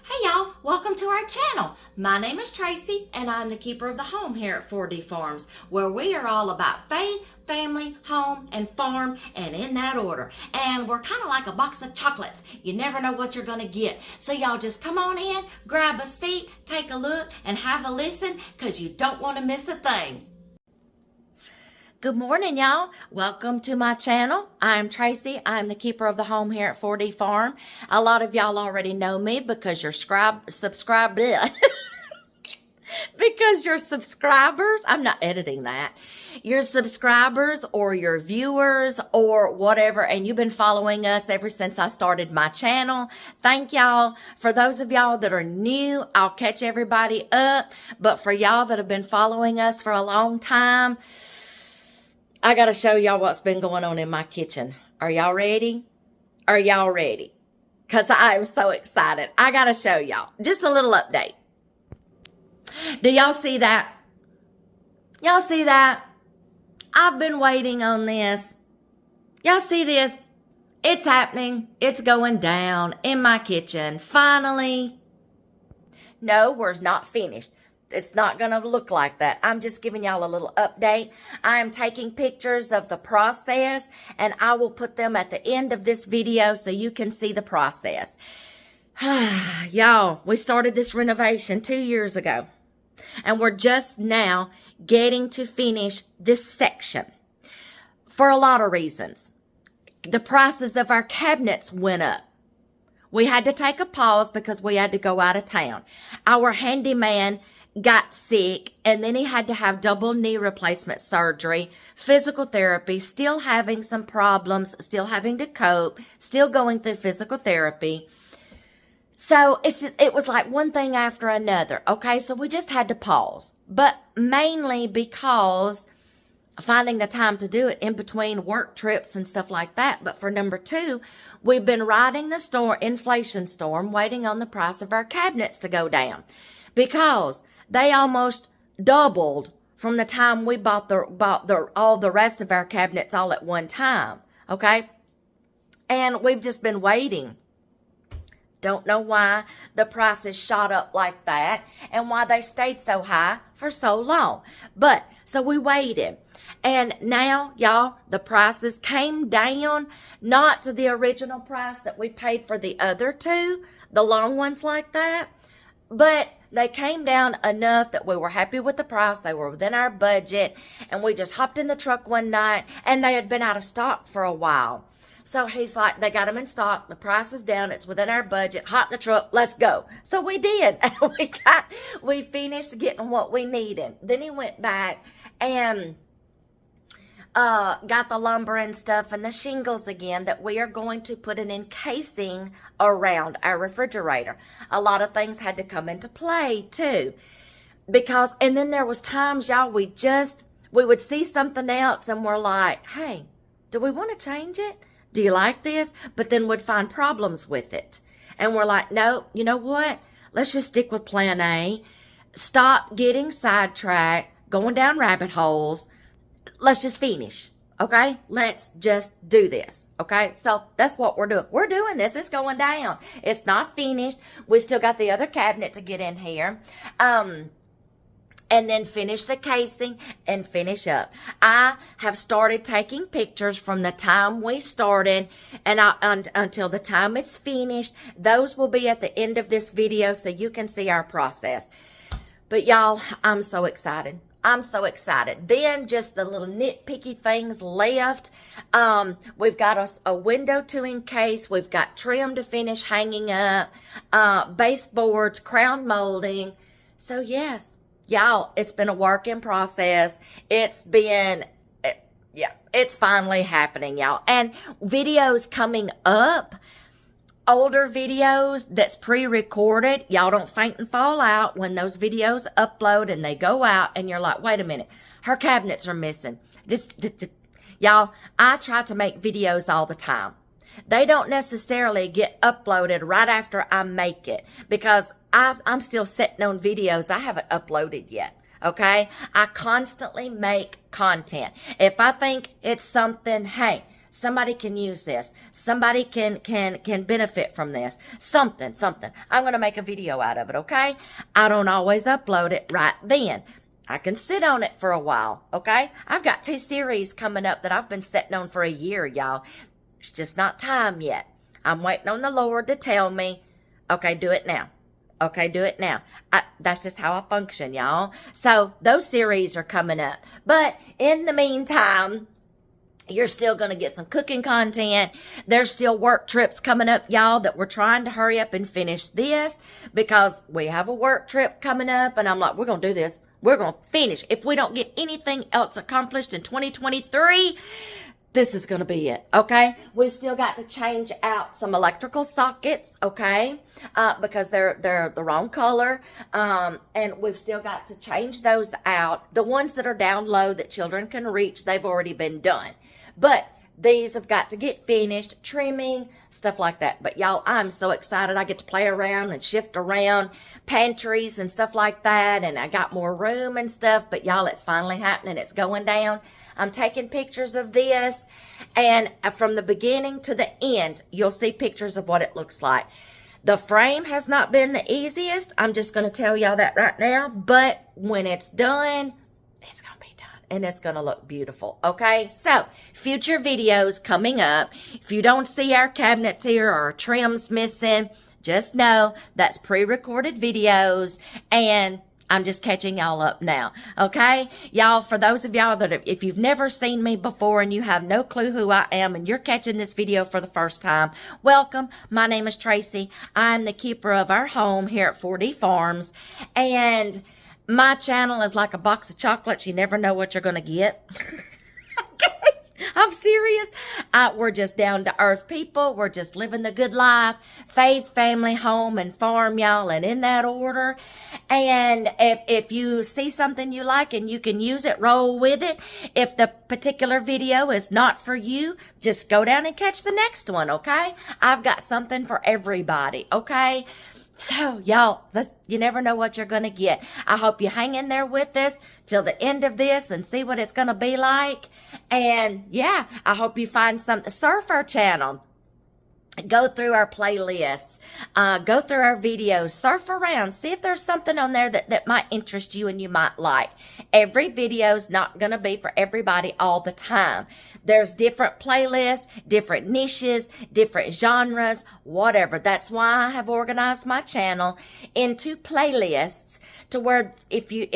Hey y'all, welcome to our channel. My name is Tracy and I'm the keeper of the home here at 4D Farms, where we are all about faith, family, home, and farm, and in that order. And we're kind of like a box of chocolates. You never know what you're gonna get. So y'all just come on in, grab a seat, take a look, and have a listen, because you don't want to miss a thing. Good morning, y'all. Welcome to my channel. I'm Tracy. I'm the keeper of the home here at 4D Farm. A lot of y'all already know me because you're because your subscribers, I'm not editing that, your subscribers or your viewers or whatever, and you've been following us ever since I started my channel. Thank y'all. For those of y'all that are new, I'll catch everybody up. But for y'all that have been following us for a long time, I got to show y'all what's been going on in my kitchen. Are y'all ready? Are y'all ready? Because I am so excited. I got to show y'all. Just a little update. Do y'all see that? Y'all see that? I've been waiting on this. Y'all see this? It's happening. It's going down in my kitchen. Finally. No, we're not finished. It's not going to look like that. I'm just giving y'all a little update. I am taking pictures of the process, and I will put them at the end of this video so you can see the process. Y'all, we started this renovation 2 years ago, and we're just now getting to finish this section for a lot of reasons. The prices of our cabinets went up. We had to take a pause because we had to go out of town. Our handyman got sick, and then he had to have double knee replacement surgery, physical therapy, still having some problems, still having to cope, still going through physical therapy. So it was like one thing after another. Okay, so we just had to pause, but mainly because finding the time to do it in between work trips and stuff like that. But for number two, we've been riding the inflation storm, waiting on the price of our cabinets to go down, because they almost doubled from the time we bought all the rest of our cabinets all at one time. Okay. And we've just been waiting. Don't know why the prices shot up like that and why they stayed so high for so long. But so we waited. And now, y'all, the prices came down, not to the original price that we paid for the other two, the long ones like that, but they came down enough that we were happy with the price. They were within our budget, and we just hopped in the truck one night, and they had been out of stock for a while. So he's like, they got them in stock. The price is down. It's within our budget. Hop in the truck. Let's go. So we did. We finished getting what we needed. Then he went back and got the lumber and stuff and the shingles again that we are going to put an encasing around our refrigerator. A lot of things had to come into play too, because, and then there was times, y'all, we would see something else and we're like, hey, do we want to change it? Do you like this? But then we'd find problems with it. And we're like, no, you know what? Let's just stick with plan A. Stop getting sidetracked, going down rabbit holes. Let's just finish, okay? Let's just do this, okay? So that's what we're doing. We're doing this. It's going down. It's not finished. We still got the other cabinet to get in here. And then finish the casing and finish up. I have started taking pictures from the time we started and until the time it's finished. Those will be at the end of this video so you can see our process. But y'all, I'm so excited. I'm so excited. Then just the little nitpicky things left. We've got a window to encase. We've got trim to finish hanging up, baseboards, crown molding. So yes, y'all, it's been a work in process. It's finally happening, y'all. And videos coming up, older videos that's pre-recorded. Y'all don't faint and fall out when those videos upload and they go out and you're like, wait a minute, her cabinets are missing. Y'all, I try to make videos all the time. They don't necessarily get uploaded right after I make it, because I'm still sitting on videos I haven't uploaded yet. Okay. I constantly make content. If I think it's something, hey, somebody can use this. Somebody can benefit from this. Something. I'm going to make a video out of it, okay? I don't always upload it right then. I can sit on it for a while, okay? I've got 2 series coming up that I've been sitting on for a year, y'all. It's just not time yet. I'm waiting on the Lord to tell me, okay, do it now. Okay, do it now. That's just how I function, y'all. So those series are coming up. But in the meantime, you're still going to get some cooking content. There's still work trips coming up, y'all, that we're trying to hurry up and finish this because we have a work trip coming up. And I'm like, we're going to do this. We're going to finish. If we don't get anything else accomplished in 2023, this is going to be it, okay? We've still got to change out some electrical sockets, okay? Because they're the wrong color. And we've still got to change those out. The ones that are down low that children can reach, they've already been done. But these have got to get finished, trimming, stuff like that. But y'all, I'm so excited. I get to play around and shift around pantries and stuff like that. And I got more room and stuff. But y'all, it's finally happening. It's going down. I'm taking pictures of this, and from the beginning to the end, you'll see pictures of what it looks like. The frame has not been the easiest. I'm just going to tell y'all that right now, but when it's done, it's going to be done, and it's going to look beautiful, okay? So, future videos coming up. If you don't see our cabinets here or trims missing, just know that's pre-recorded videos, and I'm just catching y'all up now, okay? Y'all, for those of y'all that if you've never seen me before and you have no clue who I am and you're catching this video for the first time, welcome. My name is Tracy. I'm the keeper of our home here at 4D Farms, and my channel is like a box of chocolates. You never know what you're going to get. Okay? I'm serious. We're just down to earth people. We're just living the good life. Faith, family, home, and farm, y'all, and in that order. And if you see something you like and you can use it, roll with it. If the particular video is not for you, just go down and catch the next one, okay? I've got something for everybody, okay? So, y'all, you never know what you're going to get. I hope you hang in there with us till the end of this and see what it's going to be like. And, yeah, I hope you find something. Surf our channel. Go through our playlists. Go through our videos. Surf around. See if there's something on there that might interest you and you might like. Every video is not going to be for everybody all the time. There's different playlists, different niches, different genres, whatever. That's why I have organized my channel into playlists to where if you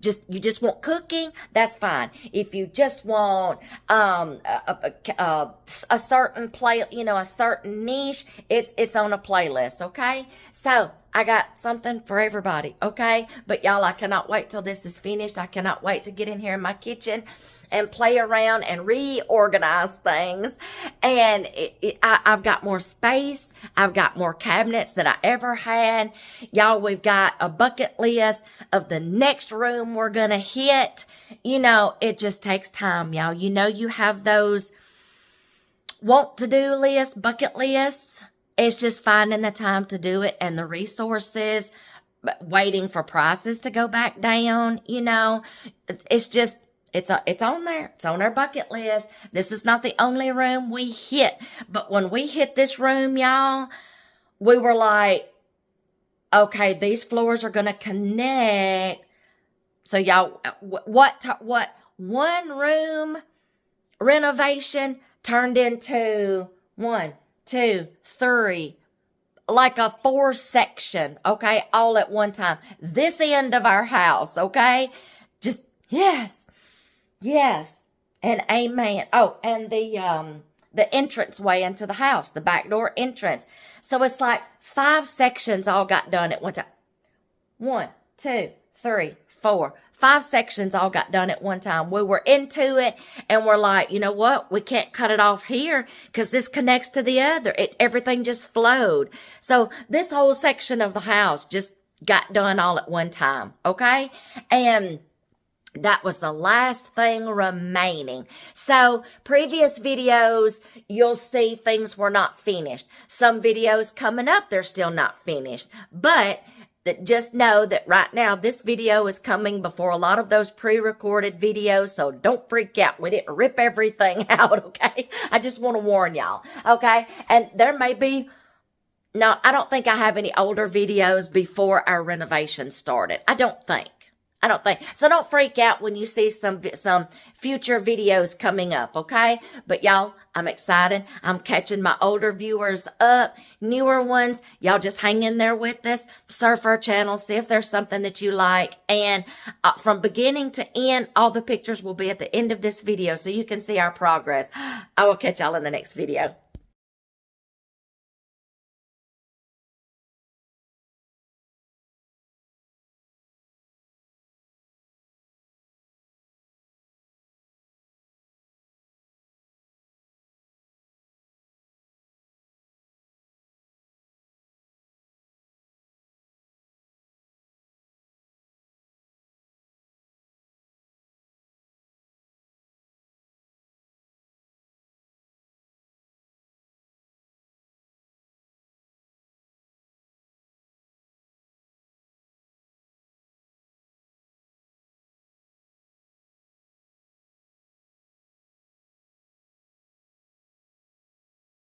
just want cooking, that's fine. If you just want a certain a certain niche, it's on a playlist, okay? So I got something for everybody, okay? But y'all, I cannot wait till this is finished. I cannot wait to get in here in my kitchen and play around and reorganize things. And I've got more space. I've got more cabinets than I ever had. Y'all, we've got a bucket list of the next room we're going to hit. You know, it just takes time, y'all. You know, you have those want-to-do lists, bucket lists. It's just finding the time to do it and the resources, waiting for prices to go back down. You know, it's just, it's on there. It's on our bucket list. This is not the only room we hit. But when we hit this room, y'all, we were like, okay, these floors are going to connect. So y'all, what one room renovation turned into 1, 2, 3, like a 4 section, okay, all at one time. This end of our house, okay, just yes, and amen. Oh, and the entrance way into the house, the back door entrance. So it's like 5 sections all got done at one time. 1, 2, 3, 4. 5 sections all got done at one time. We were into it and we're like, you know what? We can't cut it off here because this connects to the other. Everything just flowed. So this whole section of the house just got done all at one time. Okay. And that was the last thing remaining. So previous videos, you'll see things were not finished. Some videos coming up, they're still not finished. But that just know that right now this video is coming before a lot of those pre-recorded videos, so don't freak out. We didn't rip everything out, okay? I just want to warn y'all, okay? And there may be, no, I don't think I have any older videos before our renovation started. I don't think. So don't freak out when you see some future videos coming up, okay? But y'all, I'm excited. I'm catching my older viewers up, newer ones. Y'all just hang in there with us. Surf our channel, see if there's something that you like. And from beginning to end, all the pictures will be at the end of this video so you can see our progress. I will catch y'all in the next video.